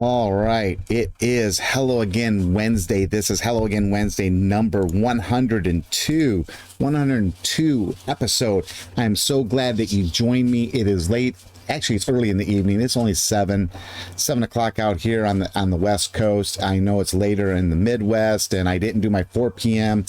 All right. It is Hello Again Wednesday. This is Hello Again Wednesday number 102. 102 episode. I'm so glad that you joined me. It is late. Actually, it's early in the evening. It's only 7 o'clock out here on the West Coast. I know it's later in the Midwest, and I didn't do my 4 p.m.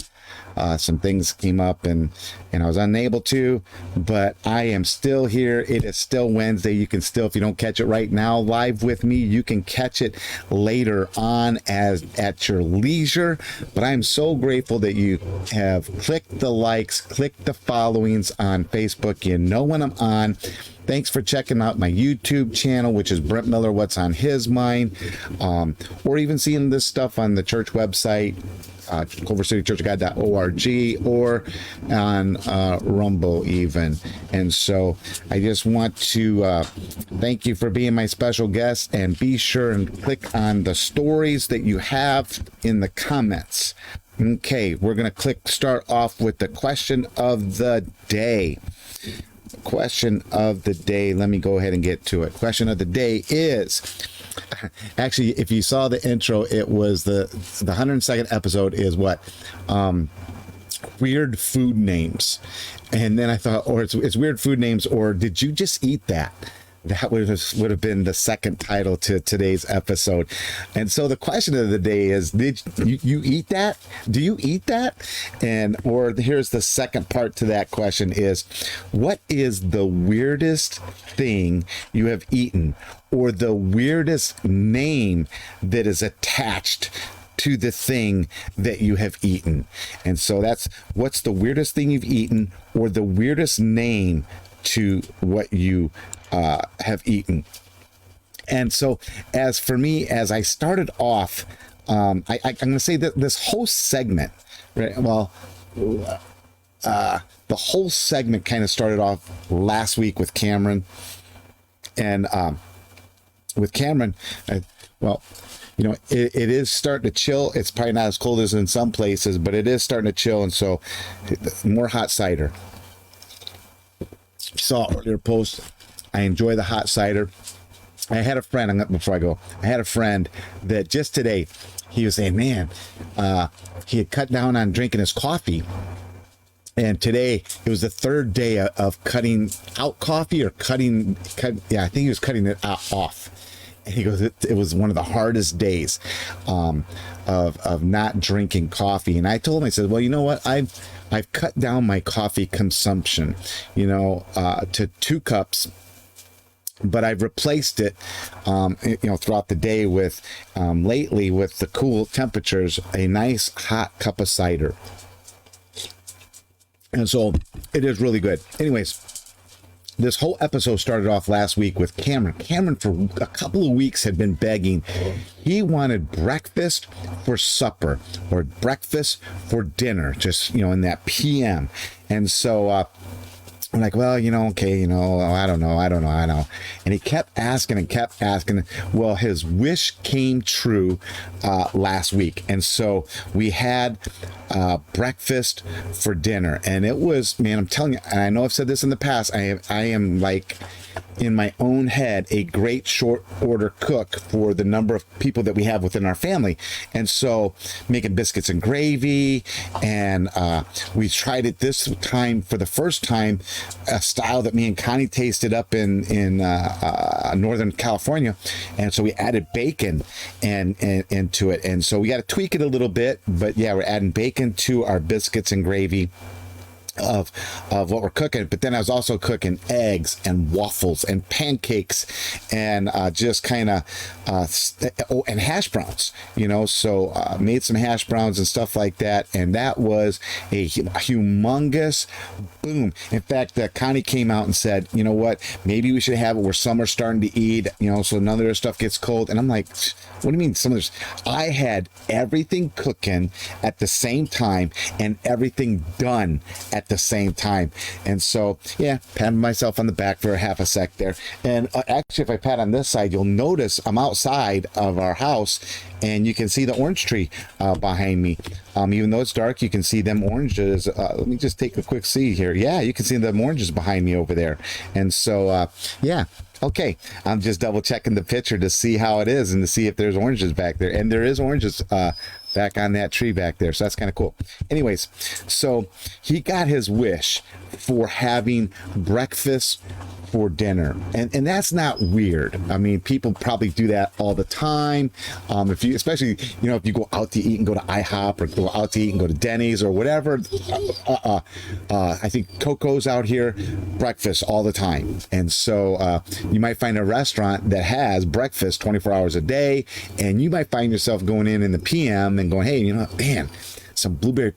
Some things came up and I was unable to, but I am still here. It is still Wednesday. You can still, if you don't catch it right now live with me, you can catch it later on as at your leisure. But I'm so grateful that you have clicked the likes, clicked the followings on Facebook. You know when I'm on. Thanks for checking out my YouTube channel, which is Brent Miller, What's on His Mind, or even seeing this stuff on the church website, culvercitychurchofgod.org, or on Rumble even. And so I just want to thank you for being my special guest, and be sure and click on the stories that you have in the comments. Okay, we're going to start off with the question of the day. Question of the day. Let me go ahead and get to it. Question of the day is, actually, if you saw the intro, it was the 102nd episode is what? Weird food names. And then I thought, or it's weird food names, or did you just eat that? That would have been the second title to today's episode. And so the question of the day is, did you eat that? Do you eat that? And or here's the second part to that question is, what is the weirdest thing you have eaten, or the weirdest name that is attached to the thing that you have eaten? And so that's, what's the weirdest thing you've eaten, or the weirdest name to what you have eaten. And so as for me, as I started off, I'm going to say that this whole segment, right? Well, the whole segment kind of started off last week with Cameron. And with Cameron, well, you know, it is starting to chill. It's probably not as cold as in some places, but it is starting to chill. And so more hot cider. Saw earlier post, I enjoy the hot cider. I had a friend, before I go, I had a friend that just today, he was saying, man, he had cut down on drinking his coffee. And today, it was the third day of cutting out coffee, or I think he was cutting it off. And he goes, it was one of the hardest days of not drinking coffee. And I told him, I said, well, you know what? I've cut down my coffee consumption, to 2 cups, but I've replaced it, throughout the day with, lately with the cool temperatures, a nice hot cup of cider. And so it is really good. Anyways, this whole episode started off last week with Cameron. Cameron, for a couple of weeks, had been begging. He wanted breakfast for supper, or breakfast for dinner, just, in that PM. And so I'm like, well, okay, I don't know. And he kept asking and kept asking. Well, his wish came true last week. And so we had breakfast for dinner. And it was, man, I'm telling you, and I know I've said this in the past, I am like, in my own head, a great short order cook for the number of people that we have within our family. And so making biscuits and gravy, and we tried it this time for the first time, a style that me and Connie tasted up in Northern California. And so we added bacon and into it. And so we got to tweak it a little bit, but yeah, we're adding bacon to our biscuits and gravy of what we're cooking. But then I was also cooking eggs and waffles and pancakes, and just kind of and hash browns, so made some hash browns and stuff like that. And that was a humongous boom. In fact, Connie came out and said, you know what, maybe we should have it where some are starting to eat, so none of their stuff gets cold. And I'm like, what do you mean some of this? I had everything cooking at the same time and everything done at the same time. And so, yeah, patting myself on the back for a half a sec there. And actually, if I pat on this side, you'll notice I'm outside of our house, and you can see the orange tree behind me. Even though it's dark, you can see them oranges. Let me just take a quick see here. Yeah, you can see them oranges behind me over there. And so, yeah, Okay, I'm just double checking the picture to see how it is and to see if there's oranges back there. And there is oranges back on that tree back there. So that's kind of cool. Anyways, so he got his wish for having breakfast for dinner, and that's not weird. I mean, people probably do that all the time. If you, especially, if you go out to eat and go to IHOP, or go out to eat and go to Denny's or whatever. I think Coco's out here, breakfast all the time, and so you might find a restaurant that has breakfast 24 hours a day, and you might find yourself going in the PM and going, hey, man, some blueberry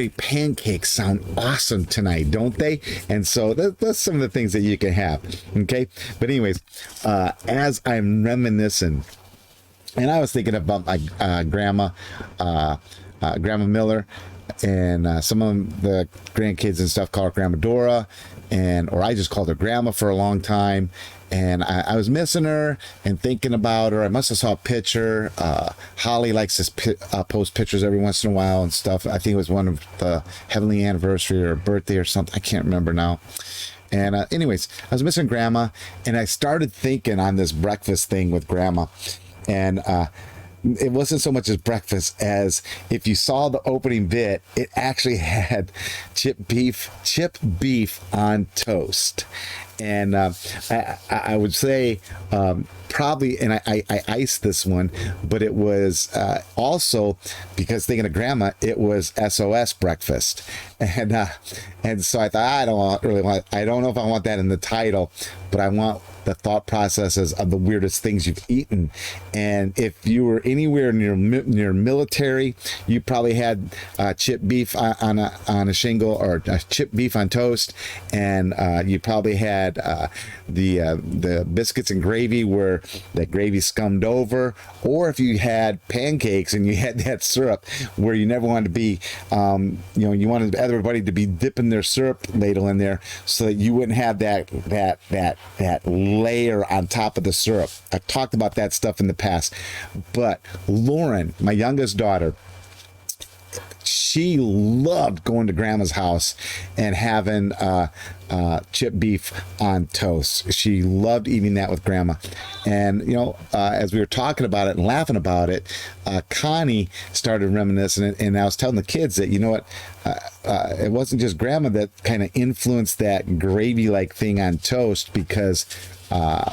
pancakes sound awesome tonight, don't they? And so that's some of the things that you can have. Okay, but anyways, as I'm reminiscing, and I was thinking about my grandma Miller, and some of the grandkids and stuff call her Grandma Dora, or I just called her Grandma for a long time. And I was missing her and thinking about her. I must have saw a picture. Holly likes to post pictures every once in a while and stuff. I think it was one of the heavenly anniversary or birthday or something. I can't remember now. And anyways, I was missing Grandma, and I started thinking on this breakfast thing with Grandma. And it wasn't so much as breakfast as, if you saw the opening bit, it actually had chip beef on toast. And I would say probably, and I iced this one, but it was also, because thinking of Grandma, it was s.o.s breakfast. And so I thought, I don't know if I want that in the title, but I want the thought processes of the weirdest things you've eaten. And if you were anywhere near military, you probably had chip beef on a shingle, or chip beef on toast, and you probably had the biscuits and gravy where that gravy scummed over, or if you had pancakes and you had that syrup where you never wanted to be, you wanted everybody to be dipping their syrup ladle in there so that you wouldn't have that layer on top of the syrup. I've talked about that stuff in the past, but Lauren, my youngest daughter, she loved going to Grandma's house and having chip beef on toast. She loved eating that with Grandma. And, as we were talking about it and laughing about it, Connie started reminiscing, and I was telling the kids that, it wasn't just Grandma that kind of influenced that gravy-like thing on toast, because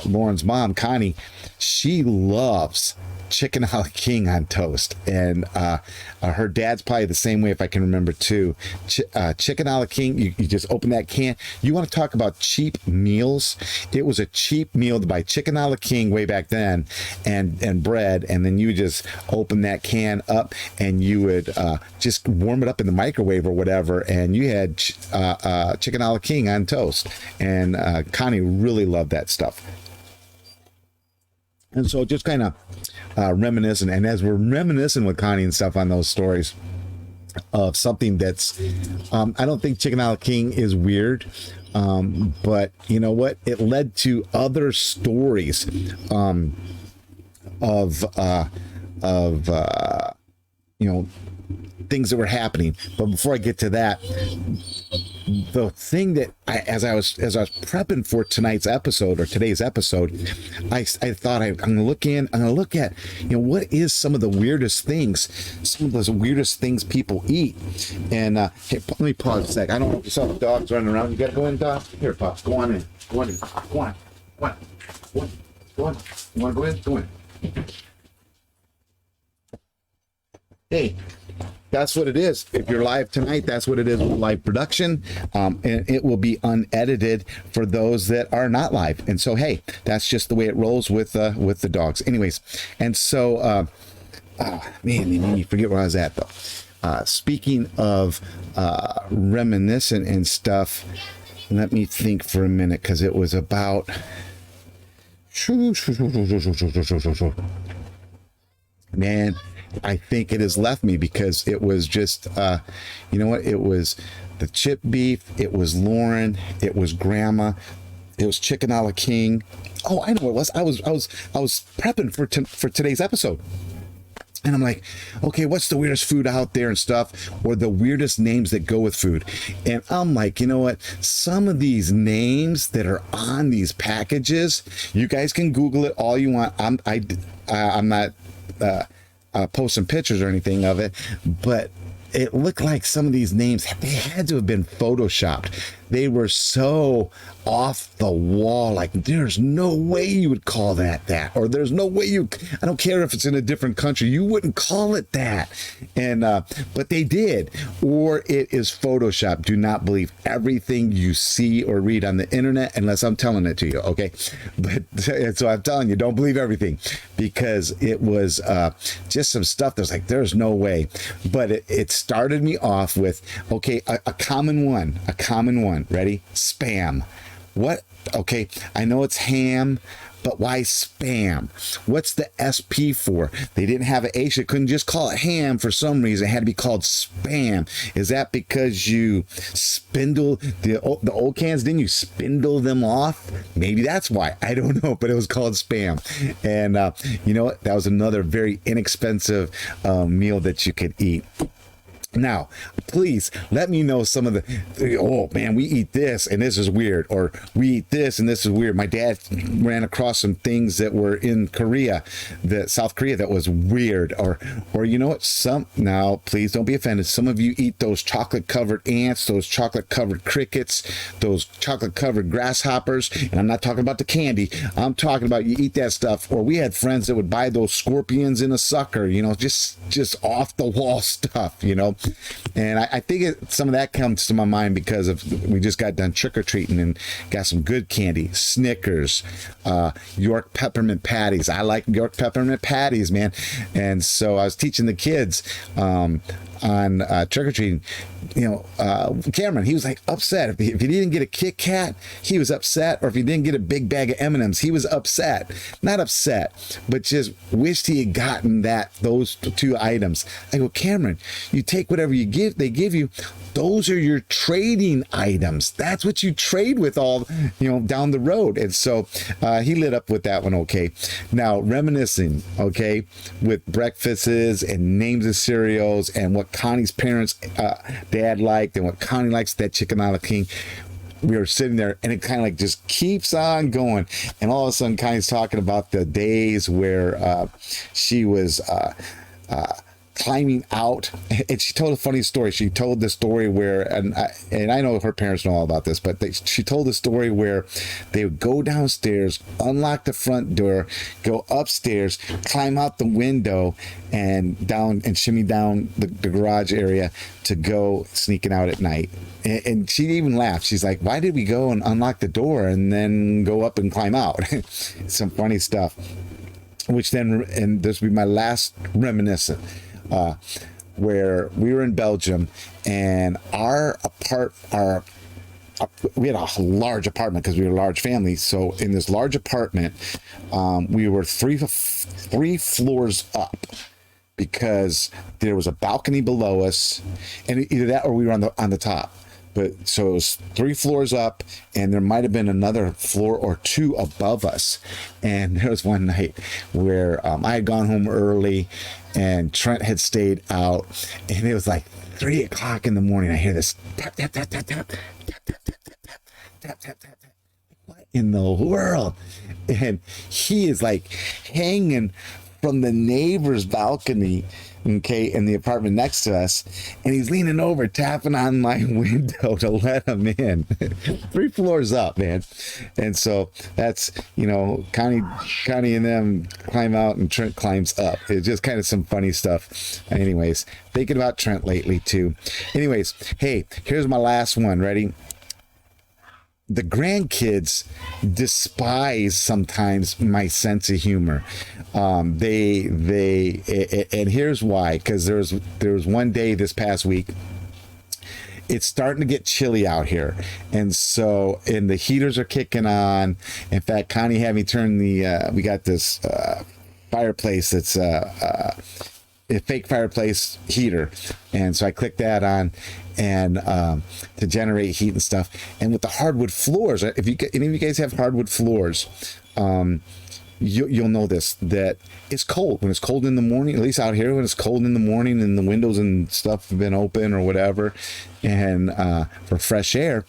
Lauren's mom, Connie, she loves chicken a la king on toast, and her dad's probably the same way, if I can remember too. Chicken a la king, you just open that can. You want to talk about cheap meals? It was a cheap meal to buy chicken a la king way back then, and bread, and then you just open that can up, and you would just warm it up in the microwave or whatever, and you had chicken a la king on toast. And Connie really loved that stuff. And so just kind of reminiscing, and as we're reminiscing with Connie and stuff on those stories of something that's, I don't think chicken a la king is weird, but you know what? It led to other stories of things that were happening. But before I get to that, the thing that as I was prepping for today's episode, I thought I'm gonna look at what is some of the weirdest things people eat. And hey, let me pause a sec. I don't want you saw the dogs running around. You gotta go in, dog. Here, Pops, go on in. Go on. You wanna go in? Go in. Hey, that's what it is. If you're live tonight, that's what it is with live production. And it will be unedited for those that are not live. And so, hey, that's just the way it rolls with the dogs. Anyways, and so, man, you made me forget where I was at, though. Speaking of reminiscent and stuff, let me think for a minute, because it was about... Man, I think it has left me, because it was just, it was the chip beef, it was Lauren, it was Grandma, it was chicken a la king. Oh, I know what it was. I was prepping for today's episode. And I'm like, okay, what's the weirdest food out there and stuff, or the weirdest names that go with food? And I'm like, you know what? Some of these names that are on these packages, you guys can Google it all you want. I'm not posting pictures or anything of it, but it looked like some of these names, they had to have been photoshopped. They were so off the wall. Like, there's no way you would call that, or there's no way I don't care if it's in a different country, you wouldn't call it that. And but they did, or it is photoshopped. Do not believe everything you see or read on the internet unless I'm telling it to you, okay? But so I'm telling you, don't believe everything, because it was just some stuff that's like, there's no way. But it started me off with, okay, a common one. Ready? Spam. What? Okay, I know it's ham, but why spam? What's the SP for? They didn't have an H. They couldn't just call it ham for some reason. It had to be called spam. Is that because you spindle the old cans? Didn't you spindle them off? Maybe that's why. I don't know, but it was called spam. And you know what? That was another very inexpensive meal that you could eat. Now, please let me know some of oh man, we eat this and this is weird, or we eat this and this is weird. My dad ran across some things that were in South Korea, that was weird, or you know what? Now, please don't be offended. Some of you eat those chocolate covered ants, those chocolate covered crickets, those chocolate covered grasshoppers, and I'm not talking about the candy. I'm talking about you eat that stuff. Or we had friends that would buy those scorpions in a sucker, you know, just off the wall stuff, you know. And I think some of that comes to my mind because we just got done trick-or-treating and got some good candy. Snickers, York peppermint patties. I like York peppermint patties, man. And so I was teaching the kids on trick-or-treating. You know, Cameron, he was like upset. If he didn't get a Kit Kat, he was upset. Or if he didn't get a big bag of M&Ms, he was upset. Not upset, but just wished he had gotten those two items. I go, Cameron, you take whatever they give you. Those are your trading items. That's what you trade with all, you know, down the road. And so he lit up with that one. Okay. Now, reminiscing, okay, with breakfasts and names of cereals and what Connie's parents, dad liked, and what Connie likes, that chicken a la king. We were sitting there and it kind of like just keeps on going. And all of a sudden, Connie's talking about the days where she was climbing out, and she told a funny story. She told the story where, and I know her parents know all about this, but she told the story where they would go downstairs, unlock the front door, go upstairs, climb out the window, and down and shimmy down the garage area to go sneaking out at night. And she even laughed. She's like, "Why did we go and unlock the door and then go up and climb out?" Some funny stuff. Which then, and this will be my last reminiscent. Where we were in Belgium, and we had a large apartment because we were a large family. So in this large apartment, we were three floors up, because there was a balcony below us, and either that or we were on the top. But so it was 3 floors up, and there might have been another floor or 2 above us. And there was one night where I had gone home early, and Trent had stayed out, and it was like 3 o'clock in the morning. I hear this tap, tap, tap, tap, tap, tap, tap, tap, tap, tap, tap, tap, tap. What in the world? And he is like hanging from the neighbor's balcony, okay, in the apartment next to us, and he's leaning over, tapping on my window to let him in. 3 floors up, man. And so that's, you know, Connie and them climb out, and Trent climbs up. It's just kind of some funny stuff. Anyways, thinking about Trent lately too. Anyways, hey, here's my last one. Ready? The grandkids despise sometimes my sense of humor. And here's why. Because there was one day this past week. It's starting to get chilly out here, and the heaters are kicking on. In fact, Connie had me turn we got this fireplace that's a fake fireplace heater, and so I clicked that on, and to generate heat and stuff. And with the hardwood floors, if any of you guys have hardwood floors, you'll know this, that it's cold. When it's cold in the morning, at least out here, when it's cold in the morning and the windows and stuff have been open or whatever, and for fresh air,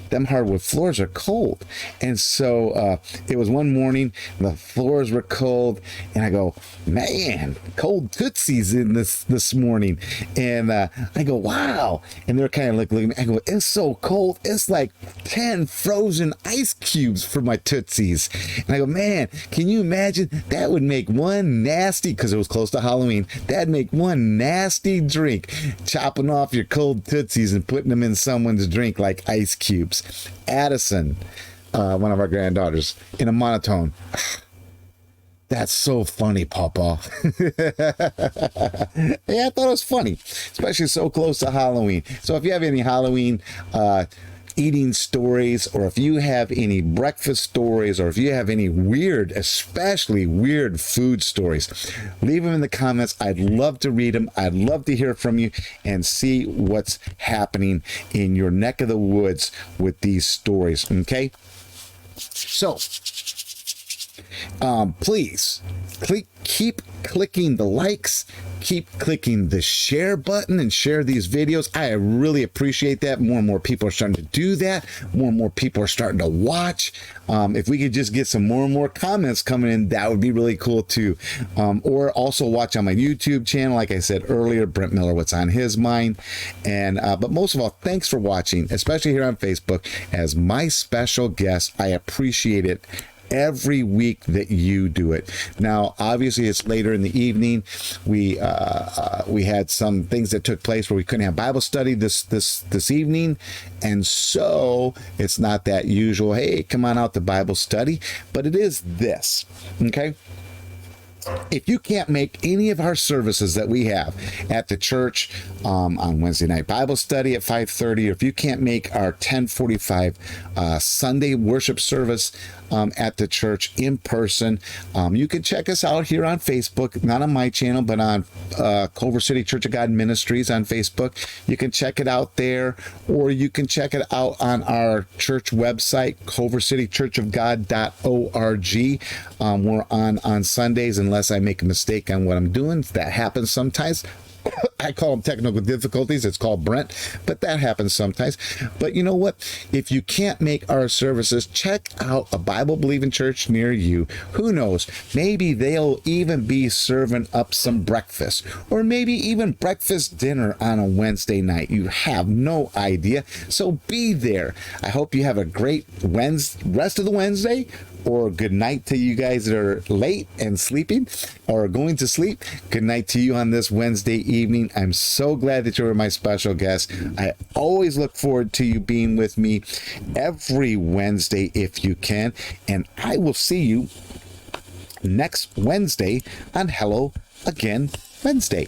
them hardwood floors are cold. And so it was one morning, the floors were cold, and I go, man, cold Tootsies in this morning. And I go, wow. And they're kind of looking at me. I go, it's so cold. It's like 10 frozen ice cubes for my Tootsies. And I go, man, can you imagine? That would make one nasty, because it was close to Halloween, that'd make one nasty drink, chopping off your cold Tootsies and putting them in someone's drink like ice cubes. Addison, one of our granddaughters, in a monotone, that's so funny, Papa. Yeah, I thought it was funny, especially so close to Halloween. So if you have any Halloween eating stories, or if you have any breakfast stories, or if you have any weird, especially weird food stories, leave them in the comments. I'd love to read them. I'd love to hear from you and see what's happening in your neck of the woods with these stories. Okay? So, please keep clicking the likes, keep clicking the share button, and share these videos. I really appreciate that. More and more people are starting to do that. More and more people are starting to watch. If we could just get some more and more comments coming in, that would be really cool too. Or also watch on my YouTube channel, like I said earlier, Brent Miller, What's on His Mind. And but most of all, thanks for watching, especially here on Facebook as my special guest. I appreciate it every week that you do it. Now, obviously, it's later in the evening. We had some things that took place where we couldn't have Bible study this evening, and so it's not that usual, hey, come on out to Bible study, but it is this, okay? If you can't make any of our services that we have at the church on Wednesday night Bible study at 5:30, or if you can't make our 10:45 Sunday worship service at the church in person, you can check us out here on Facebook, not on my channel, but on Culver City Church of God Ministries on Facebook. You can check it out there, or you can check it out on our church website, culvercitychurchofgod.org. We're on Sundays, unless I make a mistake on what I'm doing. That happens sometimes. I call them technical difficulties. It's called Brent, but that happens sometimes. But you know what? If you can't make our services, check out a Bible-believing church near you. Who knows? Maybe they'll even be serving up some breakfast, or maybe even breakfast dinner on a Wednesday night. You have no idea. So be there. I hope you have a great rest of the Wednesday, or good night to you guys that are late and sleeping or going to sleep. Good night to you on this Wednesday evening. I'm so glad that you were my special guest. I always look forward to you being with me every Wednesday if you can. And I will see you next Wednesday on Hello Again Wednesday.